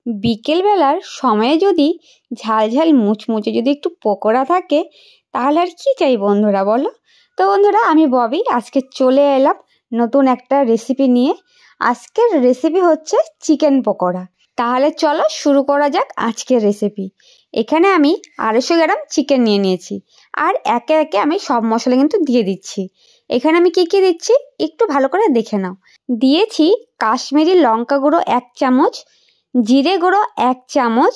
বিকেলবেলার সময়ে যদি ঝালঝাল মুচমুচে যদি একটু পকোড়া থাকে তাহলে আর কি চাই বন্ধুরা বলো। তো বন্ধুরা, আমি ববি আজকে চলে এলাম নতুন একটা রেসিপি নিয়ে। আজকের রেসিপি হচ্ছে চিকেন পকোড়া। তাহলে চলো শুরু করা যাক আজকের রেসিপি। এখানে আমি 250 গ্রাম চিকেন নিয়ে নিয়েছি, আর একে একে আমি সব মশলা কিন্তু দিয়ে দিচ্ছি। এখানে আমি কি কি দিচ্ছি একটু ভালো করে দেখে নাও। দিয়েছি কাশ্মীরি লঙ্কা গুঁড়ো 1 চামচ, জিরে গুঁড়ো 1 চামচ,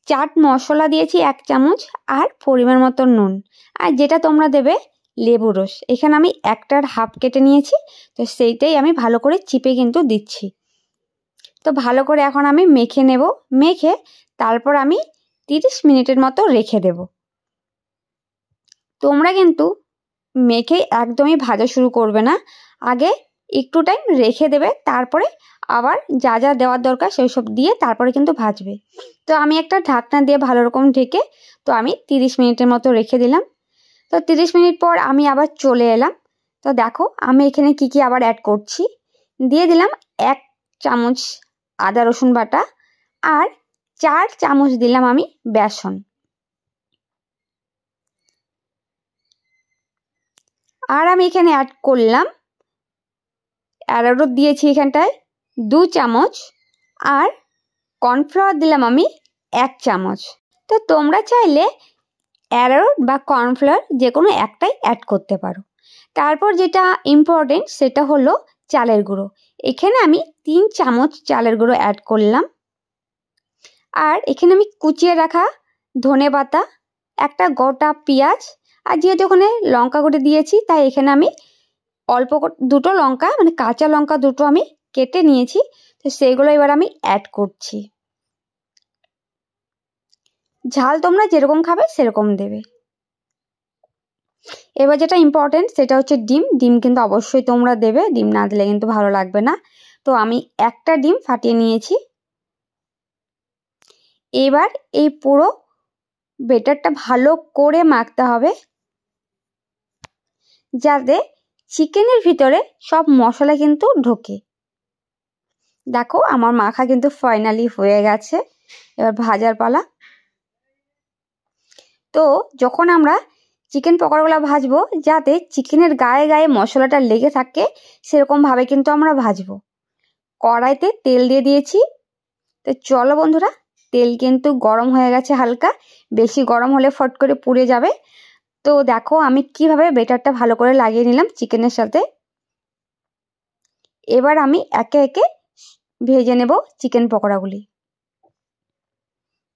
চাট মশলা দিয়েছি 1 চামচ, আর পরিমাণ মতো নুন, আর যেটা তোমরা দেবে লেবু রস। এখানে আমি 1টার হাফ কেটে নিয়েছি, তো সেইটাই আমি ভালো করে চিপে কিন্তু দিচ্ছি। তো ভালো করে এখন আমি মেখে নেব। মেখে তারপর আমি 30 মিনিটের মতো রেখে দেব। তোমরা কিন্তু মেখে একদমই ভাজা শুরু করবে না, আগে একটু টাইম রেখে দেবে, তারপরে আবার যা যা দেওয়ার দরকার সেই সব দিয়ে তারপরে কিন্তু ভাজবে। তো আমি একটা ঢাকনা দিয়ে ভালো রকম ঢেকে তো আমি 30 মিনিটের মতো রেখে দিলাম। তো 30 মিনিট পর আমি আবার চলে এলাম। তো দেখো আমি এখানে কি কি আবার অ্যাড করছি। দিয়ে দিলাম 1 চামচ আদা রসুন বাটা, আর 4 চামচ দিলাম আমি বেসন, আর আমি এখানে অ্যাড করলাম অ্যারারুট দিয়েছি এখানটায় 2 চামচ, আর কর্নফ্লাওয়ার দিলাম আমি 1 চামচ। তো তোমরা চাইলে অ্যারারুট বা কর্নফ্লাওয়ার যে কোনো একটাই অ্যাড করতে পারো। তারপর যেটা ইম্পর্টেন্ট সেটা হলো চালের গুঁড়ো। এখানে আমি 3 চামচ চালের গুঁড়ো অ্যাড করলাম, আর এখানে আমি কুচিয়ে রাখা ধনেপাতা, একটা গোটা পেঁয়াজ, আর যেহেতু ওখানে লঙ্কা গুঁড়ো দিয়েছি তাই এখানে আমি অল্প দুটো লঙ্কা মানে কাঁচা লঙ্কা দুটো আমি কেটে নিয়েছি, তো সেইগুলো এবার আমি অ্যাড করছি। ঝাল তোমরা যেরকম খাবে সেরকম দেবে। এবার যেটা ইম্পর্টেন্ট সেটা হচ্ছে ডিম। ডিম কিন্তু অবশ্যই তোমরা দেবে, ডিম না দিলে কিন্তু ভালো লাগবে না। তো আমি একটা ডিম ফাটিয়ে নিয়েছি। এবার এই পুরো বেটারটা ভালো করে মাখতে হবে, যাতে চিকেনের ভিতরে সব মশলা কিন্তু ঢোকে। দেখো আমার মাখা কিন্তু ফাইনালি হয়ে গেছে, এবার ভাজার পালা। তো যখন আমরা চিকেন পকোড়াগুলো ভাজবো, যাতে চিকেনের গায়ে গায়ে মশলাটা লেগে থাকে সেরকমভাবে কিন্তু আমরা ভাজবো। কড়াইতে তেল দিয়ে দিয়েছি। তো চলো বন্ধুরা, তেল কিন্তু গরম হয়ে গেছে হালকা, বেশি গরম হলে ফট করে পুড়ে যাবে। তো দেখো আমি কিভাবে বেটারটা ভালো করে লাগিয়ে নিলাম চিকেনের সাথে। এবার আমি একে একে ভেজে নেব চিকেন পকোড়াগুলি।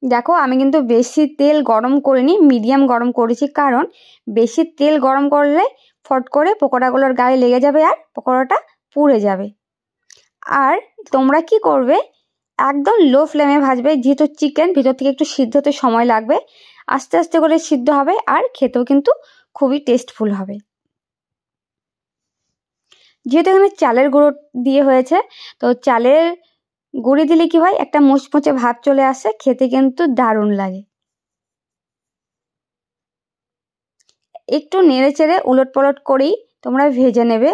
দেখো আমি কিন্তু বেশি তেল গরম করিনি, মিডিয়াম গরম করেছি, কারণ বেশি তেল গরম করলে ফট করে পকোড়াগুলোর গায়ে লেগে যাবে আর পকোড়াটা পুড়ে যাবে। আর তোমরা কি করবে, একদম লো ফ্লেমে ভাজবে, যেহেতু চিকেন ভিতর থেকে একটু সিদ্ধ হতে সময় লাগবে। আস্তে আস্তে করে সিদ্ধ হবে, আর খেতেও কিন্তু খুবই টেস্টফুল হবে। যেহেতু এখানে চালের গুঁড়ো দিয়ে হয়েছে, তো চালের গুঁড়ি দিলে কি হয়, একটা মুচমুচে ভাব চলে আসে, খেতে কিন্তু দারুণ লাগে। একটু নেড়ে চেড়ে উলট পালট করেই তোমরা ভেজে নেবে।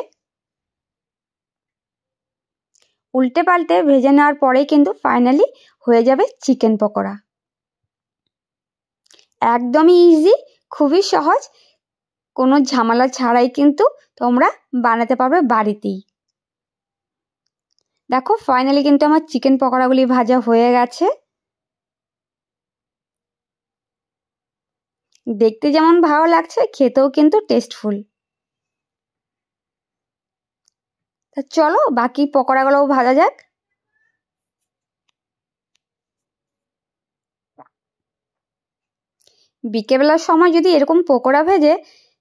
উল্টে পাল্টে ভেজে নেওয়ার পরেই কিন্তু ফাইনালি হয়ে যাবে চিকেন পকোড়া। একদমই ইজি, খুবই সহজ, কোনো ঝামেলা ছাড়াই কিন্তু তোমরা বানাতে পারবে বাড়িতেই। দেখো ফাইনালি কিন্তু আমার চিকেন পকোড়াগুলি ভাজা হয়ে গেছে। দেখতে যেমন ভালো লাগছে, খেতেও কিন্তু টেস্টফুল। তা চলো বাকি পকোড়াগুলোও ভাজা যাক। বিকেলবেলার সময় যদি এরকম পকোড়া ভেজে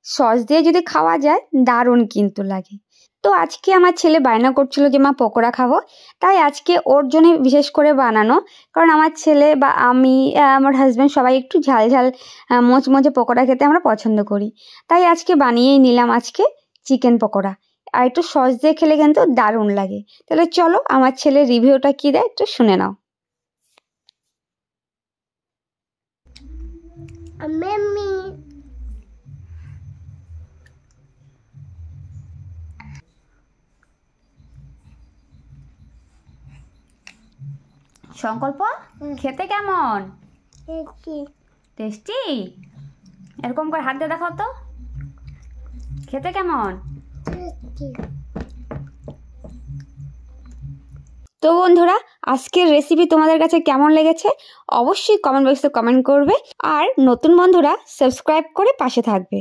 সস দিয়ে যদি খাওয়া যায়, দারুণ কিন্তু লাগে। তো আজকে আমার ছেলে বায়না করছিল যে মা পকোড়া খাবো, তাই আজকে ওর জন্য বিশেষ করে বানানো। কারণ আমার ছেলে বা আমি, আমার হাজব্যান্ড সবাই একটু ঝাল ঝাল মোচমোচে পকোড়া খেতে আমরা পছন্দ করি। তাই আজকে বানিয়েই নিলাম আজকে চিকেন পকোড়া, আর একটু সস দিয়ে খেলে কিন্তু দারুণ লাগে। তাহলে চলো আমার ছেলের রিভিউটা কী দেয় একটু শুনে নাও। Mimi. সংকল্প খেতে কেমন? টেস্টি। এরকম করে হাত দিয়ে দেখাও তো, খেতে কেমন? তো বন্ধুরা, আজকের রেসিপি তোমাদের কাছে কেমন লেগেছে অবশ্যই কমেন্ট বক্সে কমেন্ট করবে, আর নতুন বন্ধুরা সাবস্ক্রাইব করে পাশে থাকবে।